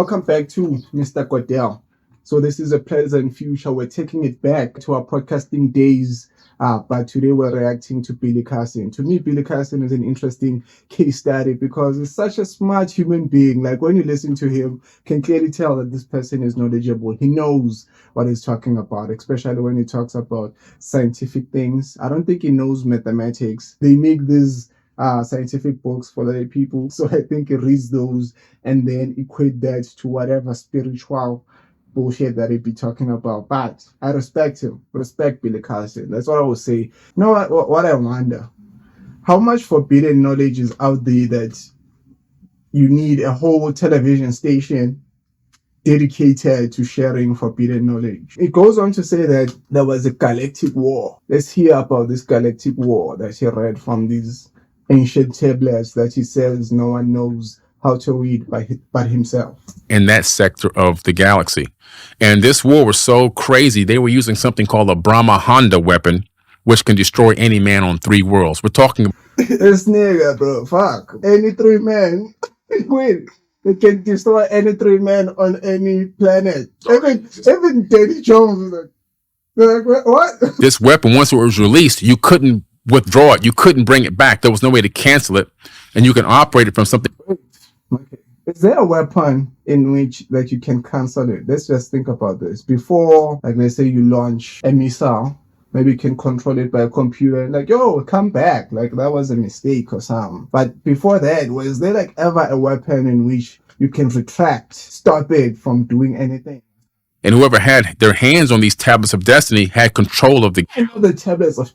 Welcome back to Mr. Godell. So this is a pleasant future. We're taking it back to our podcasting days. But today we're reacting to Billy Carson. To me, Billy Carson is an interesting case study because he's such a smart human being. Like when you listen to him, you can clearly tell that this person is knowledgeable. He knows what he's talking about, especially when he talks about scientific things. I don't think he knows mathematics. They make these scientific books for the people. So I think he reads those and then equate that to whatever spiritual bullshit that he'd be talking about. But I respect him, respect Billy Carson. That's what I would say. You know what I wonder? How much forbidden knowledge is out there that you need a whole television station dedicated to sharing forbidden knowledge? It goes on to say that there was a galactic war. Let's hear about this galactic war that he read from these ancient tablets that he says no one knows how to read but himself. In that sector of the galaxy. And this war was so crazy, they were using something called a Brahma weapon, which can destroy any man on 3 worlds. We're talking This nigga, bro, fuck. Any 3 men, wait. They can destroy any 3 men on any planet. Even Daddy Jones was like, they're like, what? this weapon, once it was released, you couldn't withdraw it. You couldn't bring it back. There was no way to cancel it. And you can operate it from something. Okay. Is there a weapon in which that you can cancel it? Let's just think about this. Before, like let's say you launch a missile, maybe you can control it by a computer. Like, yo, come back. Like that was a mistake or something. But before that, was there like ever a weapon in which you can retract, stop it from doing anything? And whoever had their hands on these tablets of destiny had control of the. I know the tablets of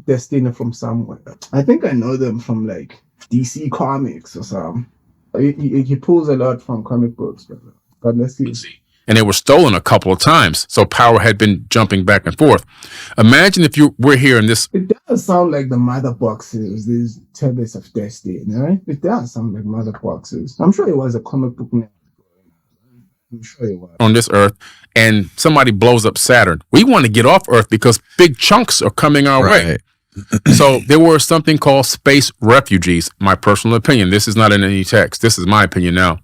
destiny from somewhere. I think I know them from like DC Comics or something. He pulls a lot from comic books, but let's see. And they were stolen a couple of times. So power had been jumping back and forth. Imagine if you were here in this. It does sound like the mother boxes, these tablets of destiny, right? It does sound like mother boxes. I'm sure it was a comic book name. I'm sure it was. On this earth, and somebody blows up Saturn. We want to get off Earth because big chunks are coming our way. So there were something called space refugees. My personal opinion. This is not in any text. This is my opinion now.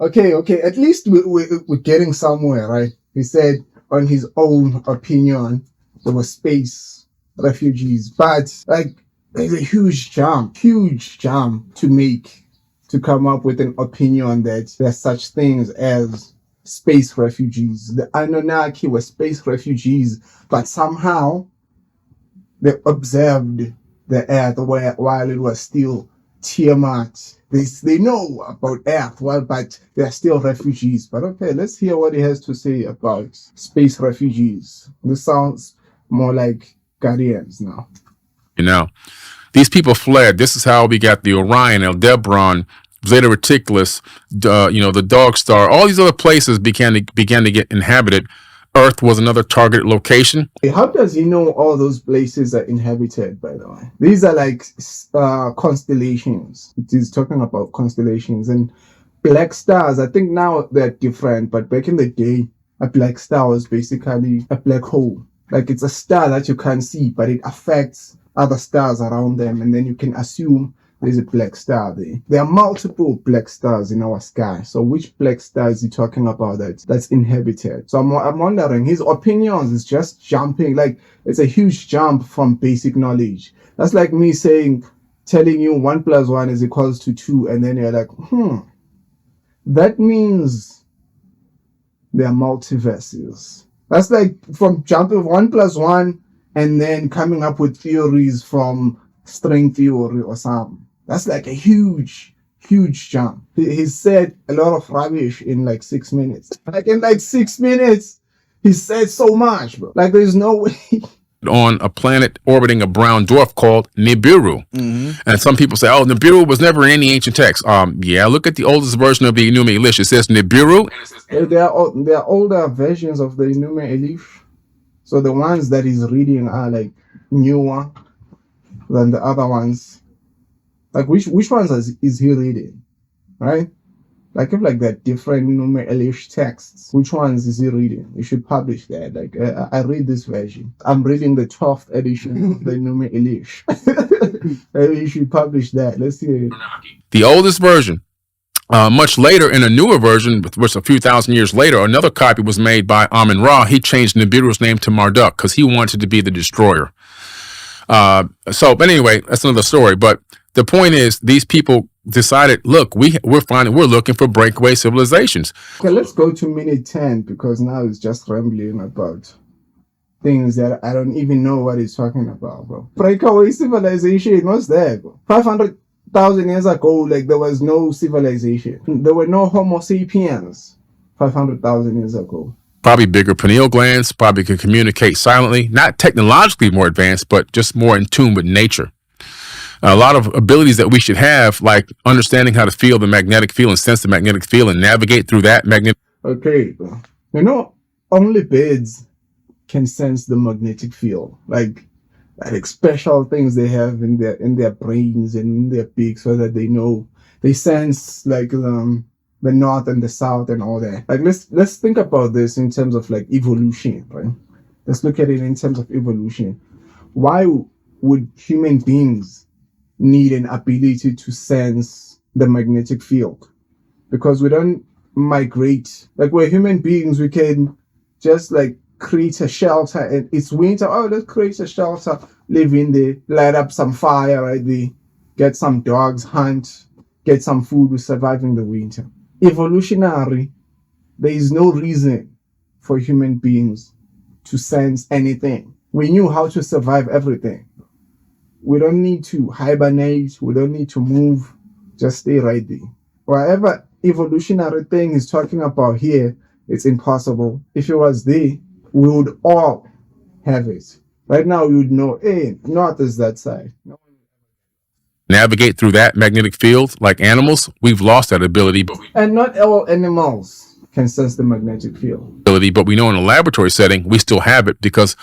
Okay. At least we're getting somewhere, right? He said on his own opinion, there were space refugees. But like, there's a huge jump to make to come up with an opinion that there's such things as space refugees. The Anunnaki were space refugees, but somehow they observed the Earth while it was still Tiamat. They know about Earth, but they're still refugees. But okay, let's hear what he has to say about space refugees. This sounds more like Guardians now. You know, these people fled. This is how we got the Orion, Aldebaran, Zeta Reticulus, the Dog Star. All these other places began to get inhabited. Earth was another targeted location. How does he know all those places are inhabited, by the way? These are like constellations. It is talking about constellations and black stars. I think now they're different, but back in the day, a black star was basically a black hole. Like it's a star that you can't see, but it affects other stars around them, and then you can assume there's a black star there. There are multiple black stars in our sky. So which black star is he talking about that's inhabited? So I'm wondering, his opinions is just jumping. Like it's a huge jump from basic knowledge. That's like me telling you 1 + 1 is equals to 2. And then you're like, that means there are multiverses. That's like from jumping 1 + 1 and then coming up with theories from string theory or something. That's like a huge jump. He said a lot of rubbish in like 6 minutes. Like in like 6 minutes, he said so much, bro. Like there's no way. On a planet orbiting a brown dwarf called Nibiru. And some people say, Nibiru was never in any ancient text. Yeah, look at the oldest version of the Enuma Elish. It says Nibiru. There are older versions of the Enuma Elish. So the ones that he's reading are like newer than the other ones. Like which ones is he reading, right? Like if like that different Enuma Elish texts, which ones is he reading? You should publish that. Like I read this version. I'm reading the 12th edition of the Enuma Elish. Maybe you should publish that. Let's see. The oldest version Much later, in a newer version, which a few thousand years later, another copy was made by Amun Ra. He changed Nibiru's name to Marduk because he wanted to be the destroyer. But anyway, that's another story. But the point is, these people decided, look, we're looking for breakaway civilizations. Okay, let's go to minute 10 because now it's just rambling about things that I don't even know what he's talking about, bro. Breakaway civilization, what's that, bro? 500,000 years ago, like, there was no civilization. There were no Homo sapiens 500,000 years ago. Probably bigger pineal glands, probably can communicate silently, not technologically more advanced, but just more in tune with nature. A lot of abilities that we should have, like understanding how to feel the magnetic field and sense the magnetic field and navigate through that magnetic. Okay, bro. Only birds can sense the magnetic field. Like special things they have in their brains and in their beaks so that they sense like the north and the south and all that. Like let's think about this in terms of like evolution, right? Let's look at it in terms of evolution. Why would human beings need an ability to sense the magnetic field? Because we don't migrate. Like we're human beings, we can just like create a shelter and it's winter. Oh, let's create a shelter, live in there, light up some fire right there, get some dogs, hunt, get some food, we survive in the winter. Evolutionary, there is no reason for human beings to sense anything. We knew how to survive everything. We don't need to hibernate, we don't need to move, just stay right there. Whatever evolutionary thing is talking about here, it's impossible. If it was there, we would all have it. Right now, we would know, hey, north is that side. Navigate through that magnetic field like animals. We've lost that ability. And not all animals can sense the magnetic field. But we know in a laboratory setting, we still have it because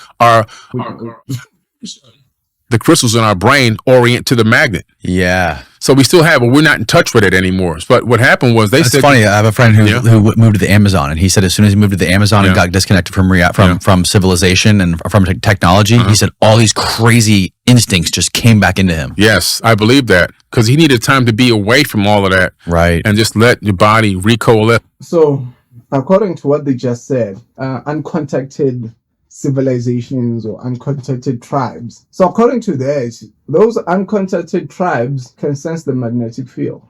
the crystals in our brain orient to the magnet. Yeah. So we still have it. We're not in touch with it anymore. But what happened was It's funny. I have a friend who moved to the Amazon, and he said as soon as he moved to the Amazon and got disconnected from civilization and from technology, he said all these crazy instincts just came back into him. Yes, I believe that because he needed time to be away from all of that, right, and just let your body recollect. So, according to what they just said, uncontacted civilizations or uncontacted tribes. So according to that, those uncontacted tribes can sense the magnetic field.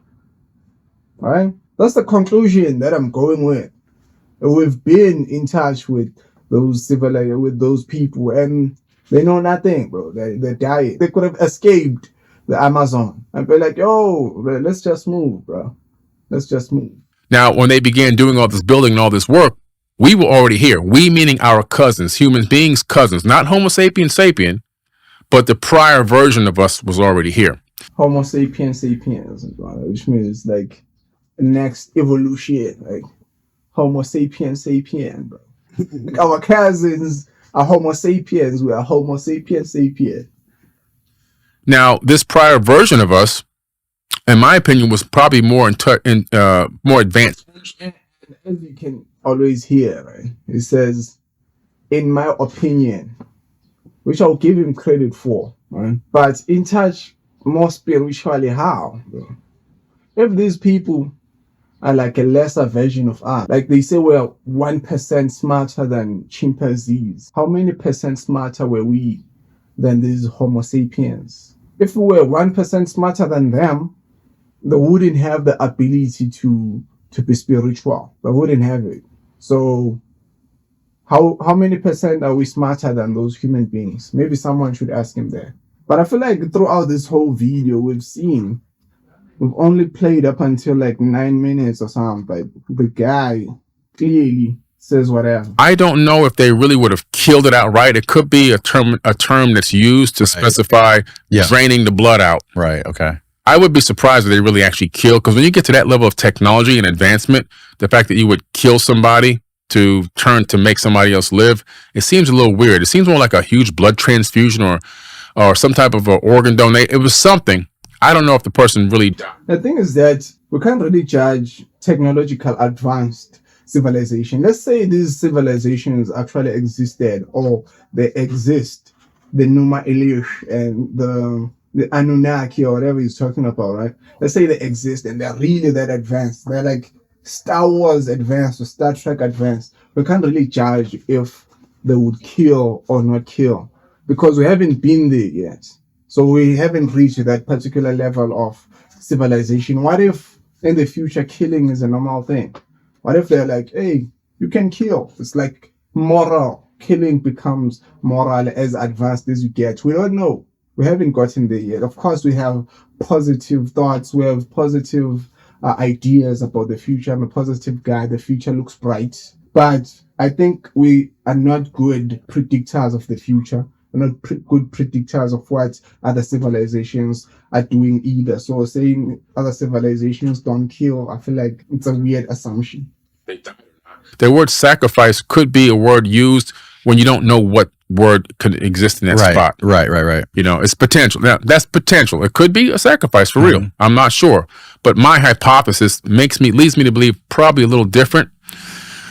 All right? That's the conclusion that I'm going with. We've been in touch with those people and they know nothing, bro. They died. They could have escaped the Amazon and be like, yo, let's just move, bro. Let's just move. Now, when they began doing all this building and all this work, we were already here. We meaning our cousins, human beings' cousins, not Homo sapiens sapien, but the prior version of us was already here. Homo sapiens sapiens, which means like next evolution, like Homo sapiens sapien, bro. Like our cousins are Homo sapiens. We are Homo sapiens sapien. Now, this prior version of us, in my opinion, was probably more more advanced. And as you can always hear, right? It says, in my opinion, which I'll give him credit for, right? But in touch more spiritually, how? Bro? If these people are like a lesser version of us, like they say we're 1% smarter than chimpanzees, how many percent smarter were we than these Homo sapiens? If we were 1% smarter than them, they wouldn't have the ability to be spiritual. They wouldn't have it. So how many percent are we smarter than those human beings? Maybe someone should ask him that. But I feel like throughout this whole video we've only played up until like 9 minutes or something. But the guy clearly says whatever. I don't know if they really would have killed it outright. It could be a term that's used to specify draining the blood out. Right. Okay. I would be surprised if they really actually kill, because when you get to that level of technology and advancement, the fact that you would kill somebody to make somebody else live, it seems a little weird. It seems more like a huge blood transfusion or some type of organ donate. It was something. I don't know if the person really died. The thing is that we can't really judge technological advanced civilization. Let's say these civilizations actually existed or they exist. The Numa Elish and the the Anunnaki or whatever he's talking about, right? Let's say they exist and they're really that advanced. They're like Star Wars advanced or Star Trek advanced. We can't really judge if they would kill or not kill because we haven't been there yet. So we haven't reached that particular level of civilization. What if in the future killing is a normal thing? What if they're like, hey, you can kill? It's like moral. Killing becomes moral as advanced as you get. We don't know. We haven't gotten there yet. Of course, we have positive thoughts. We have positive ideas about the future. I'm a positive guy. The future looks bright. But I think we are not good predictors of the future. We're not good predictors of what other civilizations are doing either. So saying other civilizations don't kill, I feel like it's a weird assumption. The word sacrifice could be a word used when you don't know what word could exist in that spot. Right. You know, it's potential. Now, that's potential. It could be a sacrifice for real. I'm not sure. But my hypothesis leads me to believe probably a little different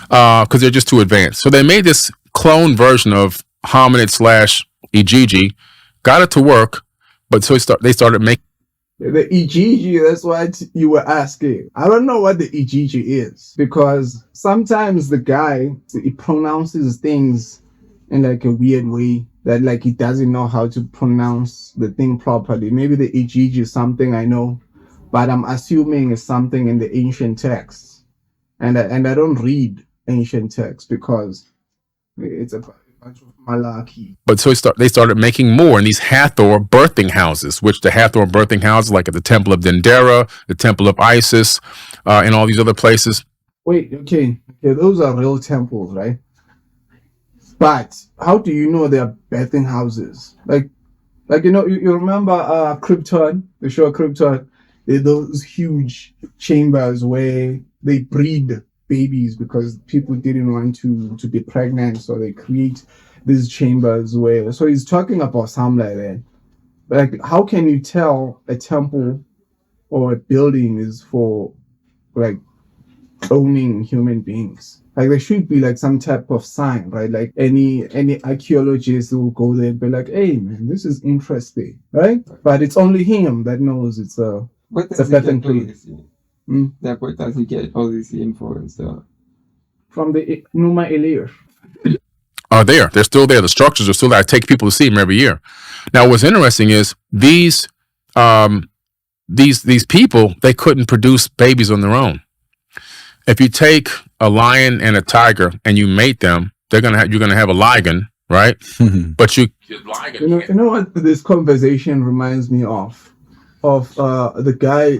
because they're just too advanced. So they made this clone version of hominid / Ijiji, got it to work, but so they started making the Ijiji, that's what you were asking. I don't know what the Ijiji is because sometimes the guy, he pronounces things in like a weird way that like he doesn't know how to pronounce the thing properly. Maybe the Ijiji is something I know, but I'm assuming it's something in the ancient texts. And I don't read ancient texts because it's a bunch of malarkey. But so they started making more in these Hathor birthing houses, which the Hathor birthing houses, like at the Temple of Dendera, the Temple of Isis, and all these other places. Wait, okay, those are real temples, right? But how do you know they're birthing houses? Like you remember Krypton, the show Krypton? Those huge chambers where they breed babies because people didn't want to be pregnant, so they create these chambers where. So he's talking about something like that. Like, how can you tell a temple or a building is for like owning human beings? Like there should be like some type of sign, right? Like any archaeologist will go there and be like, "Hey, man, this is interesting," right? But it's only him that knows it's a better place. Like, where does he get all this info and stuff? From the Numa Elir. Are there? They're still there. The structures are still there. I take people to see them every year. Now, what's interesting is these people, they couldn't produce babies on their own. If you take a lion and a tiger and you mate them, you're gonna have a lion, right? But you know what this conversation reminds me of the guy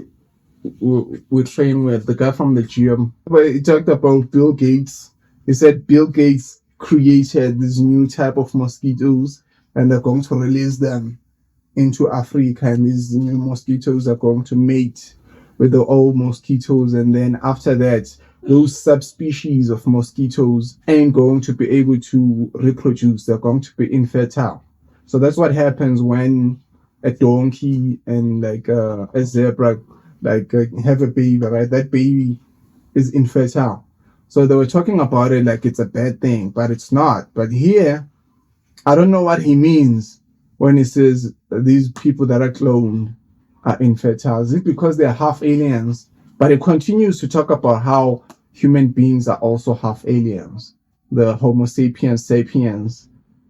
we train with, the guy from the gym. But he talked about Bill Gates. He said Bill Gates created this new type of mosquitoes and they're going to release them into Africa, and these new mosquitoes are going to mate with the old mosquitoes, and then after that those subspecies of mosquitoes ain't going to be able to reproduce. They're going to be infertile. So that's what happens when a donkey and like a zebra have a baby, right? That baby is infertile. So they were talking about it like it's a bad thing, but it's not. But here, I don't know what he means when he says these people that are cloned are infertile. Is it because they're half aliens? But it continues to talk about how human beings are also half aliens. The Homo sapiens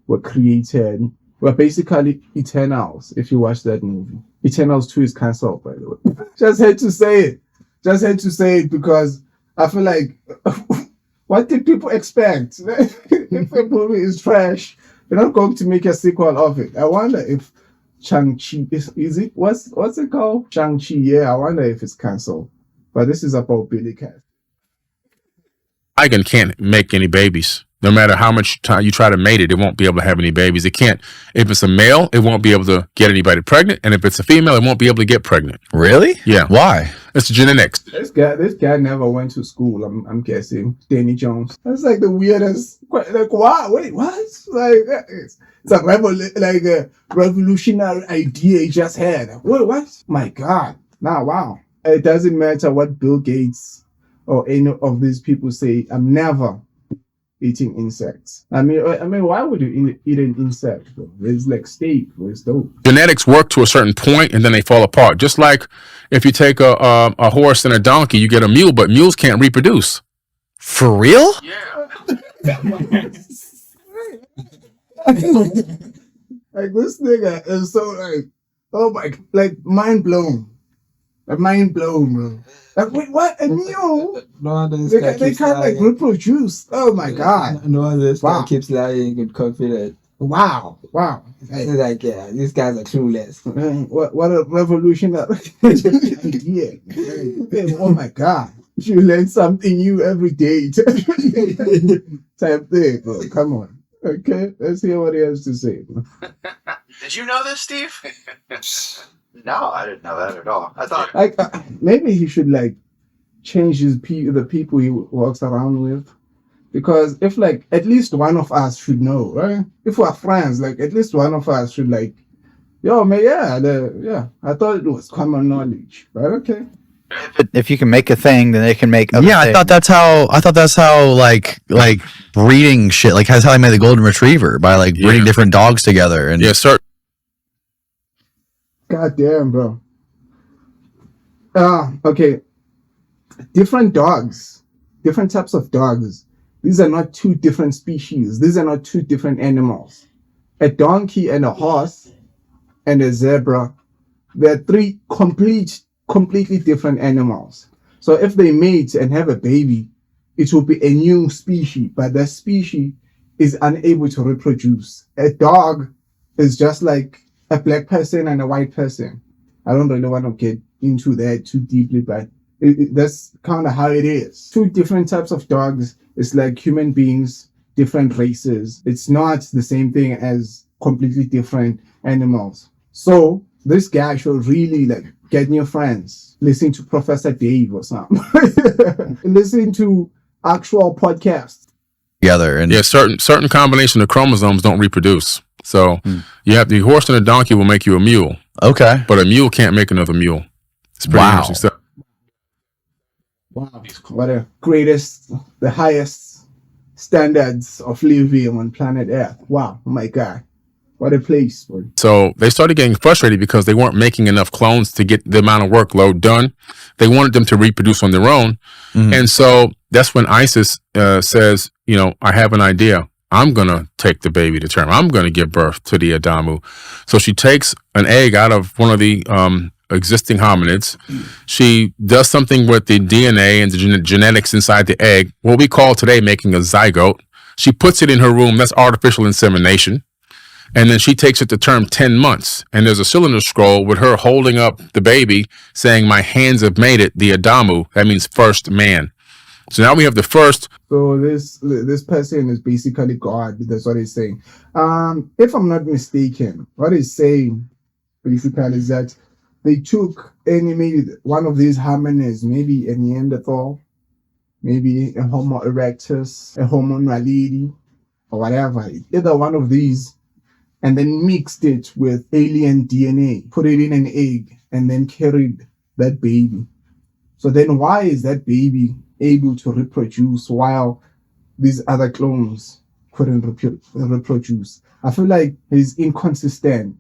were created. We're basically Eternals, if you watch that movie. Eternals 2 is cancelled, by the way. Just had to say it because I feel like, what did people expect? If a movie is trash, they're not going to make a sequel of it. I wonder if Shang-Chi, is it? What's it called? Shang-Chi, yeah, I wonder if it's cancelled. But this is about Billy Cat. Lion can't make any babies. No matter how much you try to mate it, it won't be able to have any babies. It can't. If it's a male, it won't be able to get anybody pregnant. And if it's a female, it won't be able to get pregnant. Really? Yeah. Why? It's genetics. This guy never went to school, I'm guessing. Danny Jones. That's like the weirdest. Like, why? Wait, what? Like, it's a revolutionary idea he just had. Wait, what? My God. Nah, wow. It doesn't matter what Bill Gates or any of these people say. I'm never eating insects. I mean, why would you eat an insect, bro? It's like steak, bro. It's dope. Genetics work to a certain point and then they fall apart. Just like if you take a horse and a donkey, you get a mule, but mules can't reproduce. For real? Like this nigga is so like, oh my, like mind blown. Like mind blown, bro. Like wait, what? A mule? No wonder this guy They keeps can't like lying. reproduce. Oh my god. No wonder this Wow. guy keeps lying and confident. Wow. It's like, yeah, these guys are clueless. Man, what a revolutionary idea. Oh my god. You learn something new every day. Type thing, bro. Come on. Okay, let's hear what he has to say. Did you know this, Steve? No, I didn't know that at all. I thought Like maybe he should like change the people he walks around with, because if like at least one of us should know, right? If we're friends, like at least one of us should like, yo man, yeah. I thought it was common knowledge, but okay. If you can make a thing, then they can make other Yeah, things. I thought that's how like breeding shit, like that's how they made the golden retriever, by like breeding different dogs together. And Yeah, sir. God damn, bro. Okay. Different dogs, different types of dogs. These are not two different species. These are not two different animals. A donkey and a horse and a zebra, they're three completely different animals. So if they mate and have a baby, it will be a new species, but that species is unable to reproduce. A dog is just like a black person and a white person. I don't really want to get into that too deeply, but that's kind of how it is. Two different types of dogs. It's like human beings, different races. It's not the same thing as completely different animals. So this guy should really like get new friends. Listen to Professor Dave or something. Listen to actual podcasts. together. And Yeah, certain combination of chromosomes don't reproduce. So you have the horse and a donkey will make you a mule, okay. but a mule can't make another mule. It's pretty Wow. interesting stuff. Wow. What the highest standards of living on planet Earth. Wow. Oh my God. What a place. Boy. So they started getting frustrated because they weren't making enough clones to get the amount of workload done. They wanted them to reproduce on their own. Mhm. And so that's when ISIS says, I have an idea. I'm going to take the baby to term. I'm going to give birth to the Adamu. So she takes an egg out of one of the existing hominids. She does something with the DNA and the genetics inside the egg, what we call today making a zygote. She puts it in her room. That's artificial insemination. And then she takes it to term 10 months. And there's a cylinder scroll with her holding up the baby saying, my hands have made it, the Adamu. That means first man. So now we have the first. So this person is basically God. That's what he's saying. If I'm not mistaken, what he's saying basically is that they took maybe one of these hominids, maybe a Neanderthal, maybe a Homo erectus, a Homo naledi, or whatever. Either one of these, and then mixed it with alien DNA, put it in an egg, and then carried that baby. So then why is that baby able to reproduce while these other clones couldn't reproduce? I feel like he's inconsistent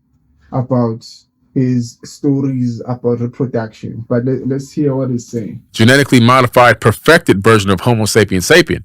about his stories about reproduction. But let's hear what he's saying. Genetically modified, perfected version of Homo sapiens sapien.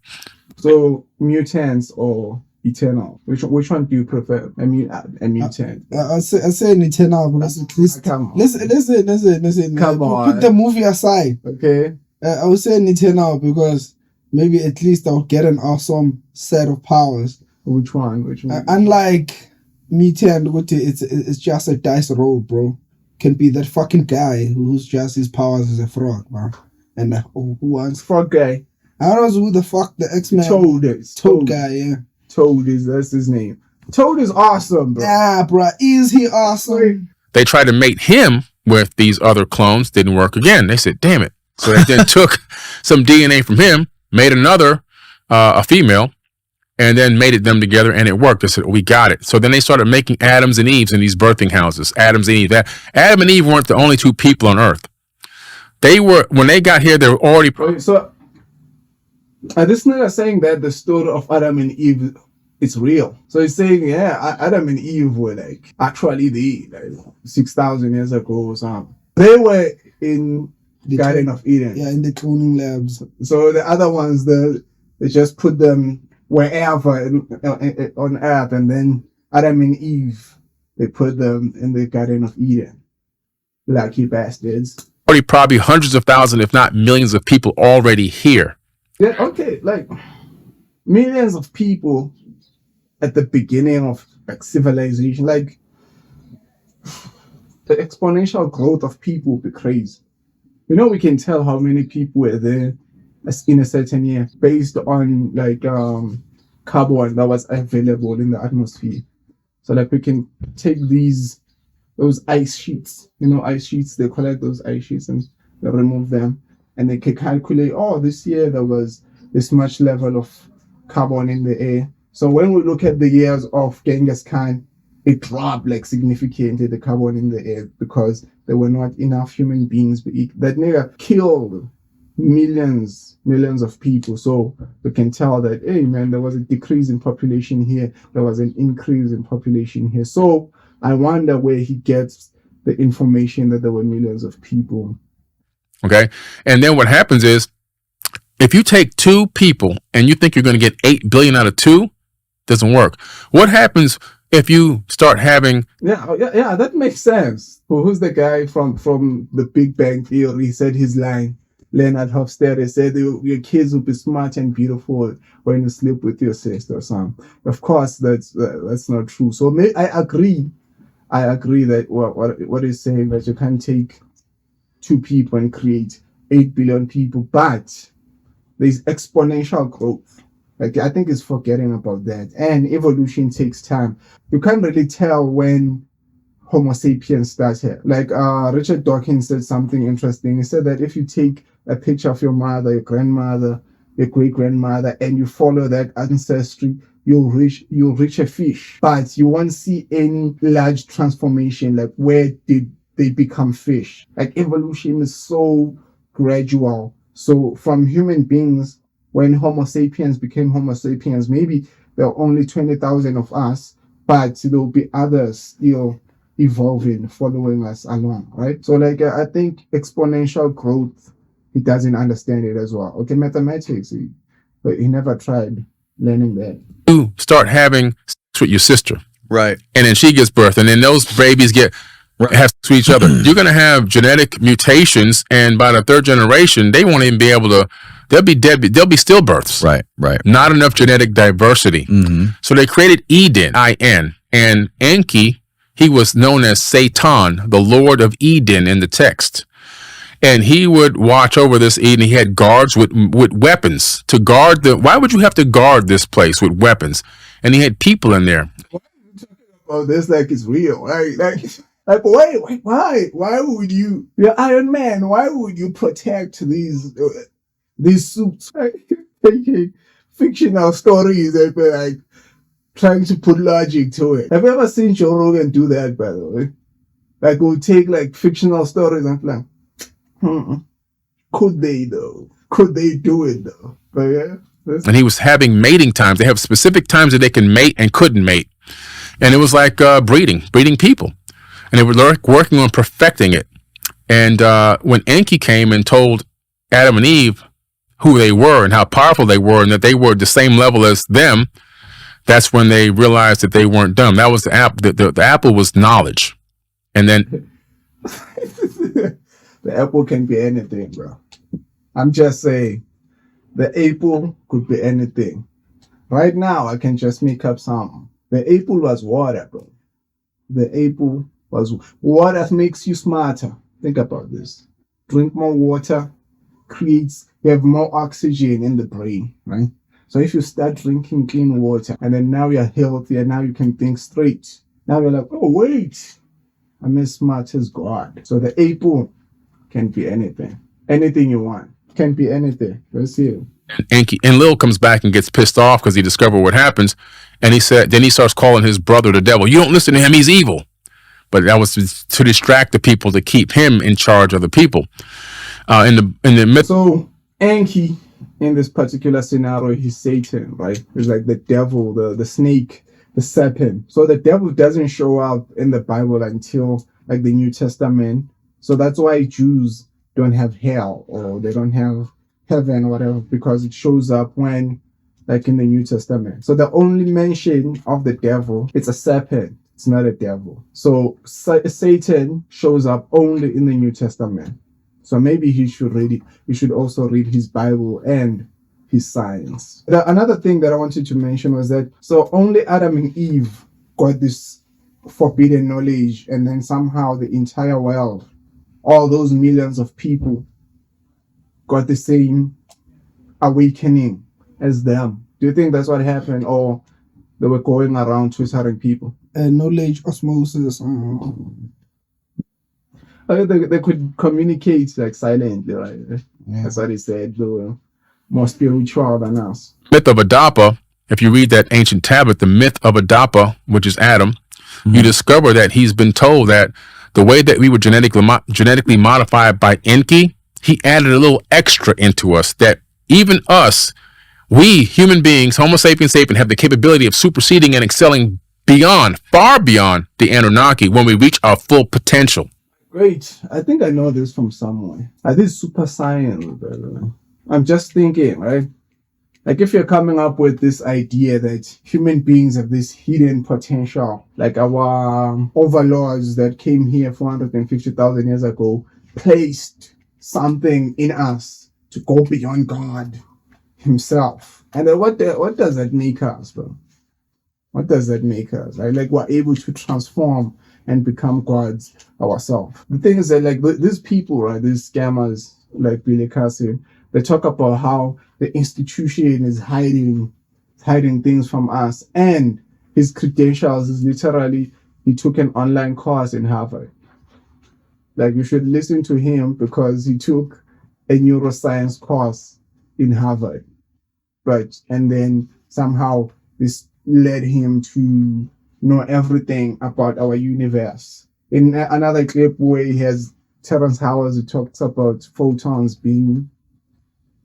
So mutants or eternal? Which one do you prefer? A mutant. I say an eternal because at least Come on. listen. Come on. Put the movie aside. Okay. I would say an eternal because maybe at least I'll get an awesome set of powers. Which one? Unlike mutant, it's just a dice roll, bro. Can be that fucking guy who's just his powers as a frog, man. And who wants Frog guy. I don't know who the fuck the X-Men Toad guy, yeah. Toad that's his name. Toad is awesome, bro. Yeah, bro. Is he awesome? They tried to mate him with these other clones. Didn't work again. They said, damn it. So they then took some DNA from him, made another, a female, and then mated them together, and it worked. They said, we got it. So then they started making Adams and Eves in these birthing houses. Adams and Eve. Adam and Eve weren't the only two people on Earth. They were, when they got here, they were already... Okay, so And this nigga saying that the story of Adam and Eve is real. So he's saying, yeah, Adam and Eve were like actually there, like 6,000 years ago or something. They were in the Garden of Eden. Yeah, in the cloning labs. So the other ones, they just put them wherever on earth, and then Adam and Eve, they put them in the Garden of Eden. Lucky bastards. Probably hundreds of thousands, if not millions of people already here. Yeah, okay, like millions of people at the beginning of like civilization, like the exponential growth of people would be crazy. You know, we can tell how many people were there in a certain year based on like carbon that was available in the atmosphere. So like we can take those ice sheets, ice sheets, they collect those ice sheets and they remove them, and they can calculate, this year there was this much level of carbon in the air. So when we look at the years of Genghis Khan, it dropped like significantly, the carbon in the air, because there were not enough human beings. That nigga killed millions of people. So we can tell that, hey man, there was a decrease in population here, there was an increase in population here. So I wonder where he gets the information that there were millions of people. Okay. And then what happens is, if you take two people and you think you're going to get 8 billion out of two, doesn't work. What happens if you start having... Yeah, that makes sense. Who's the guy from the Big Bang Theory? He said his line, Leonard Hofstadter said, your kids will be smart and beautiful when you sleep with your sister or something. Of course, that's not true. So I agree that what he's saying, that you can't take two people and create 8 billion people, but there's exponential growth. Like, I think it's forgetting about that. And evolution takes time. You can't really tell when Homo sapiens started. Like Richard Dawkins said something interesting. He said that if you take a picture of your mother, your grandmother, your great-grandmother, and you follow that ancestry, you'll reach a fish. But you won't see any large transformation, like where did they become fish. Like, evolution is so gradual. So from human beings, when Homo sapiens became Homo sapiens, maybe there are only 20,000 of us, but there will be others still evolving, following us along, right? So like, I think exponential growth, he doesn't understand it as well. Okay, mathematics, but he never tried learning that. You start having sex with your sister. Right. And then she gives birth, and then those babies have to each other. You're going to have genetic mutations, and by the third generation, they won't even be able to. They'll be dead. They'll be stillbirths. Right. Not enough genetic diversity. Mm-hmm. So they created Eden, I-N, and Enki. He was known as Satan, the Lord of Eden in the text, and he would watch over this Eden. He had guards with weapons to guard Why would you have to guard this place with weapons? And he had people in there. Why are you talking about this like it's real? Like, why would you? You're Iron Man. Why would you protect these suits? Taking fictional stories and be like trying to put logic to it. Have you ever seen Joe Rogan do that, by the way? Like, we'll take like fictional stories and be like, could they though? Could they do it though? But yeah. And he was having mating times. They have specific times that they can mate and couldn't mate. And it was like breeding people. And they were working on perfecting it. And when Enki came and told Adam and Eve who they were and how powerful they were, and that they were the same level as them, that's when they realized that they weren't dumb. That was the apple. The apple was knowledge. And then the apple can be anything, bro. I'm just saying, the apple could be anything. Right now, I can just make up something. The apple was water, bro. The apple was water makes you smarter. Think about this. Drink more water, you have more oxygen in the brain, right? So if you start drinking clean water, and then now you're healthy, and now you can think straight. Now you're like, oh wait, I'm as smart as God. So the apple can be anything. Anything you want. Can be anything. Let's see it. And Lil comes back and gets pissed off because he discovered what happens. And then he starts calling his brother the devil. You don't listen to him, he's evil. But that was to distract the people, to keep him in charge of the people. In the myth. So Enki in this particular scenario, he's Satan, right? He's like the devil, the snake, the serpent. So the devil doesn't show up in the Bible until like the New Testament. So that's why Jews don't have hell or they don't have heaven or whatever, because it shows up when like in the New Testament. So the only mention of the devil, it's a serpent. It's not a devil. So Satan shows up only in the New Testament. So maybe he should read it. He should also read his Bible and his science. Another thing that I wanted to mention was that so only Adam and Eve got this forbidden knowledge, and then somehow the entire world, all those millions of people, got the same awakening as them. Do you think that's what happened, or they were going around twittering people? Knowledge osmosis. They could communicate like silently, right? Yeah. That's what he said. They were more spiritual than us. Myth of Adapa, if you read that ancient tablet, the myth of Adapa, which is Adam, you discover that he's been told that the way that we were genetically modified by Enki, he added a little extra into us, that even us, we human beings, Homo sapiens sapien, have the capability of superseding and excelling beyond, far beyond the Anunnaki when we reach our full potential. Great. I think I know this from somewhere. This is super science, by the way. I'm just thinking, right? Like if you're coming up with this idea that human beings have this hidden potential, like our overlords that came here 450,000 years ago, placed something in us to go beyond God himself. And then what does that make us, bro? What does that make us? Right? Like we're able to transform and become gods ourselves. The thing is that like these people, right, these scammers like Billy Carson, they talk about how the institution is hiding things from us, and his credentials is literally he took an online course in Harvard. Like you should listen to him because he took a neuroscience course in Harvard. And then somehow this led him to know everything about our universe. In another clip where he has Terrence Howard, who talks about photons being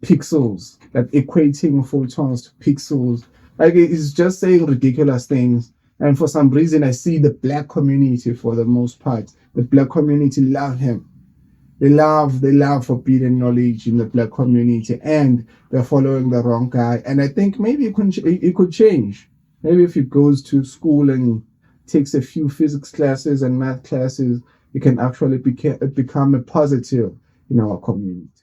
pixels, like equating photons to pixels. Like it's just saying ridiculous things. And for some reason, I see the black community, for the most part, the black community love him. They love forbidden knowledge in the black community, and they're following the wrong guy. And I think maybe it could change. Maybe if he goes to school and takes a few physics classes and math classes, it can actually become a positive in our community.